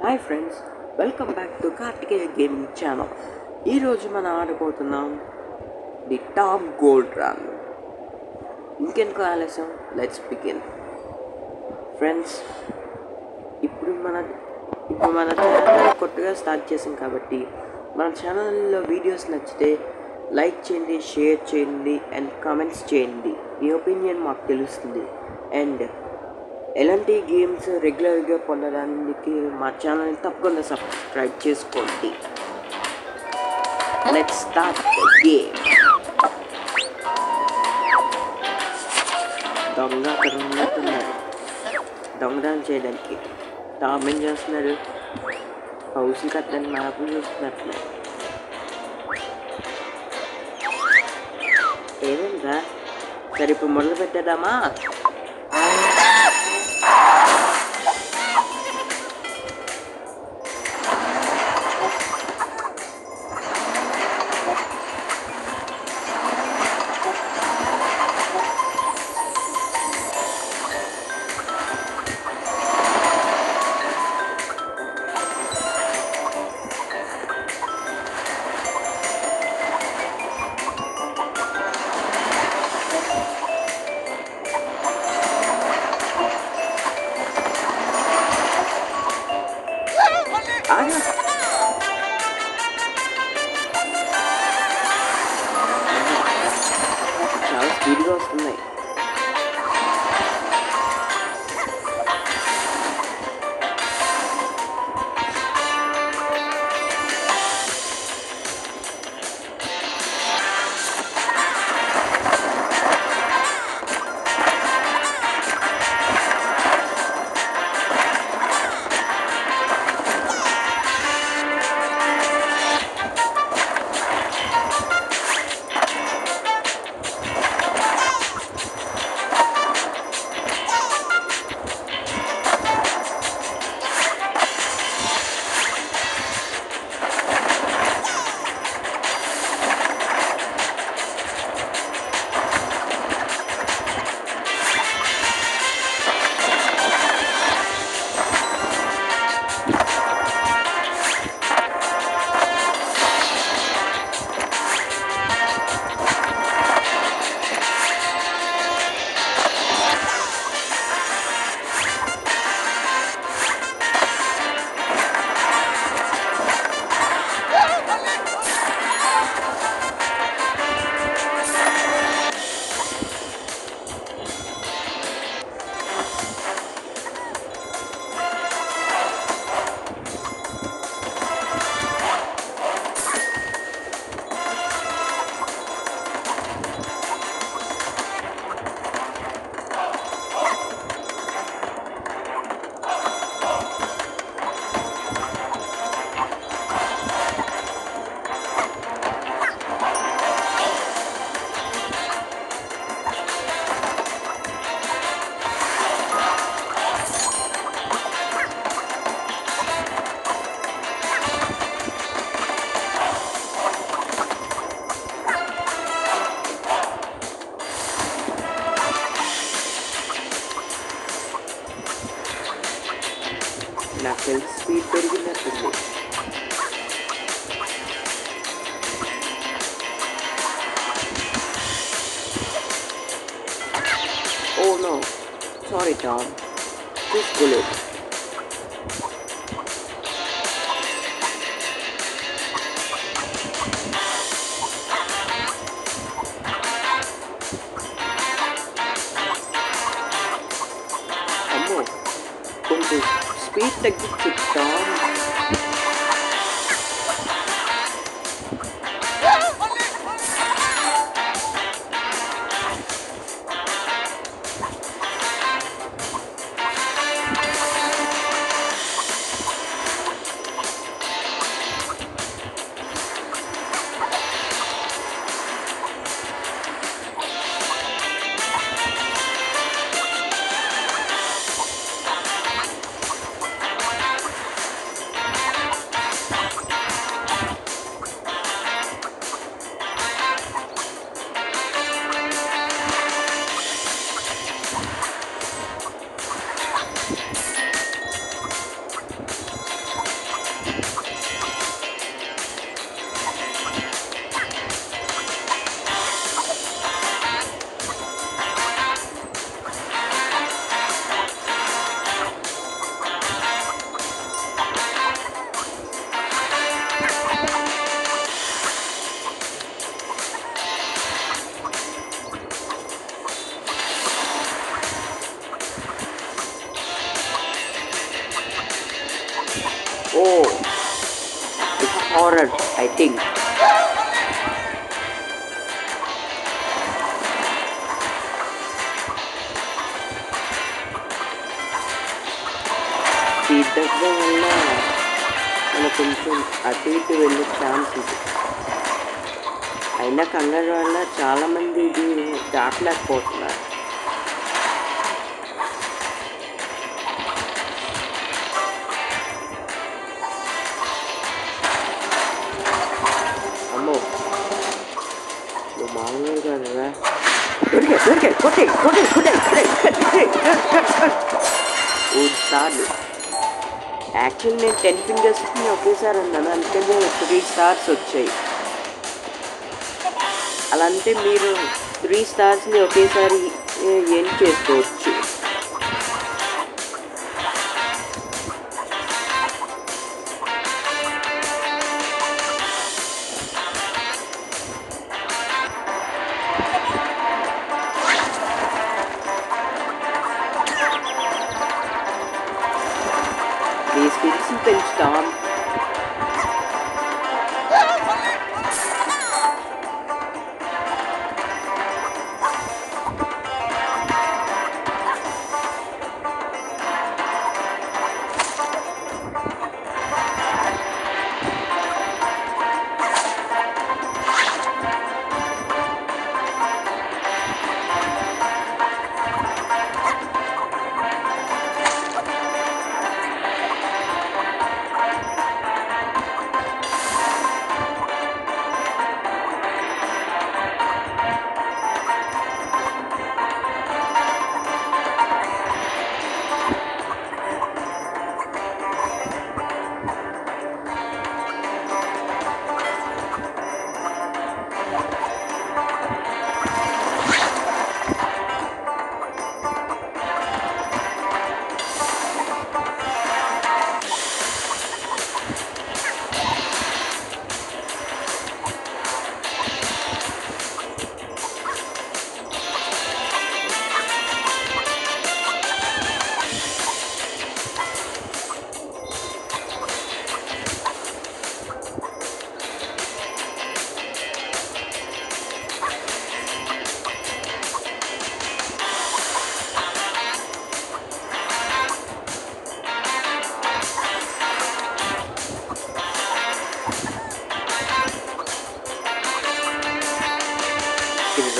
Hi friends, welcome back to Karthikeya gaming channel. ఈరోజు మనం ఆడబోతున్నాం ది టాప్ గోల్డ్ రన్. ఇంకెందుకు ఆలస్యం, లెట్స్ బిగిన్. ఫ్రెండ్స్, ఇప్పుడు మన ఛానల్ కొత్తగా స్టార్ట్ చేసాం కాబట్టి మన ఛానల్లో వీడియోస్ నచ్చితే లైక్ చేయండి, షేర్ చేయండి అండ్ కామెంట్స్ చేయండి. మీ ఒపీనియన్ మాకు తెలుస్తుంది. అండ్ ఎలాంటి గేమ్స్ రెగ్యులర్గా పొందడానికి మా ఛానల్ని తప్పకుండా సబ్స్క్రైబ్ చేసుకోండి. Let's start the game. దొంగ అక్కడ ఉన్నట్టున్నారు దొంగదానం చేయడానికి. టామ్ ఏం చేస్తున్నారు? హౌస్ కట్టని మ్యాప్ చూస్తున్నట్టున్నారు. ఏమైందా? సరే, ఇప్పుడు మొదలు పెట్టేద్దామా? చాలా స్పీడ్గా వస్తున్నాయి. నాకు తెలిసి స్పీడ్ పెరిగినట్టుంది. ఓ నో, సారీ టామ్, చూసుకోలేదు. అమ్మో, కొంచెం స్పీడ్ తగ్గించు Tom. Oh, it's horror, I think. Speed తగ్గడం వల్ల మనకు కొంచెం అటు ఇటు వెళ్ళే ఛాన్స్ ఉంది. అయినా కంగారు వల్ల చాలామంది ఇది దాటలేకపోతున్నారు. అమ్మో, నువ్వు మామూలుగా కదా. సార్లు యాక్చువల్లీ నేను 10 ఫింగర్స్ని ఒకేసారి అన్నాను, అందుకని 3 స్టార్స్ వచ్చాయి. అలా అంటే మీరు 3 స్టార్స్ని ఒకేసారి ఎండ్ చేసుకోవచ్చు. మీ స్కిల్స్ని పెంచుతాం.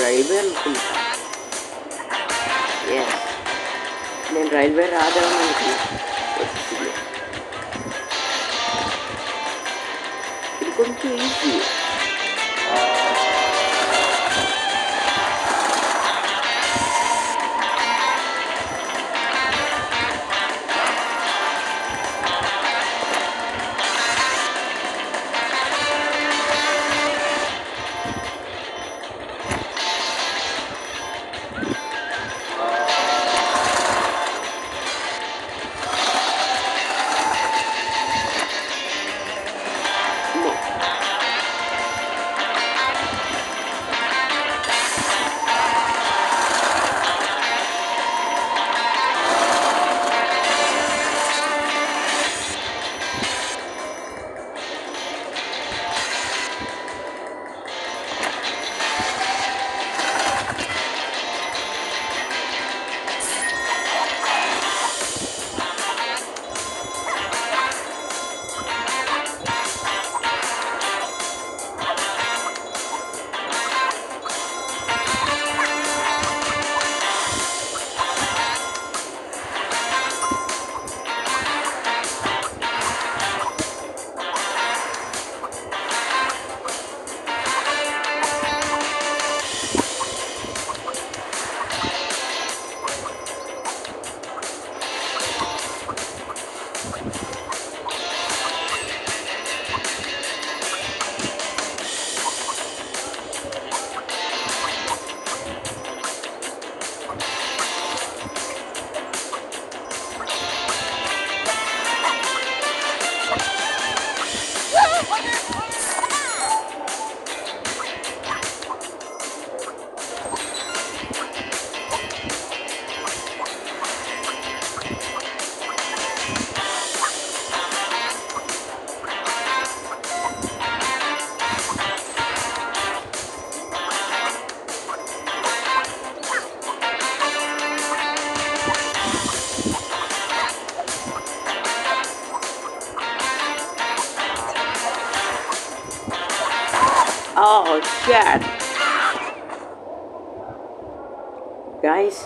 రైల్వే అనుకుంటా. నేను రైల్వే రాదామని అనుకున్నాను. ఇది కొంచెం ఈజీ. షాట్ గైస్,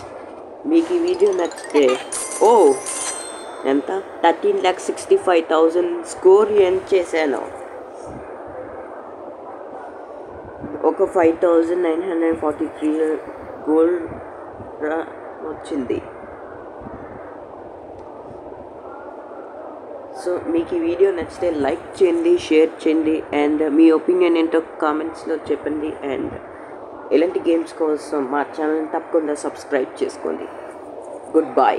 మీకు ఈ వీడియో నచ్చితే ఎంత 13,65,000 స్కోర్ ఎర్న్ చేశాను. ఒక 5,943 గోల్డ్ వచ్చింది. సో మీకు ఈ వీడియో నచ్చితే లైక్ చేయండి, షేర్ చేయండి, అండ్ మీ ఒపీనియన్ ఏంటో కామెంట్స్లో చెప్పండి. అండ్ ఇలాంటి గేమ్స్ కోసం మా ఛానల్ని తప్పకుండా సబ్స్క్రైబ్ చేసుకోండి. Good bye.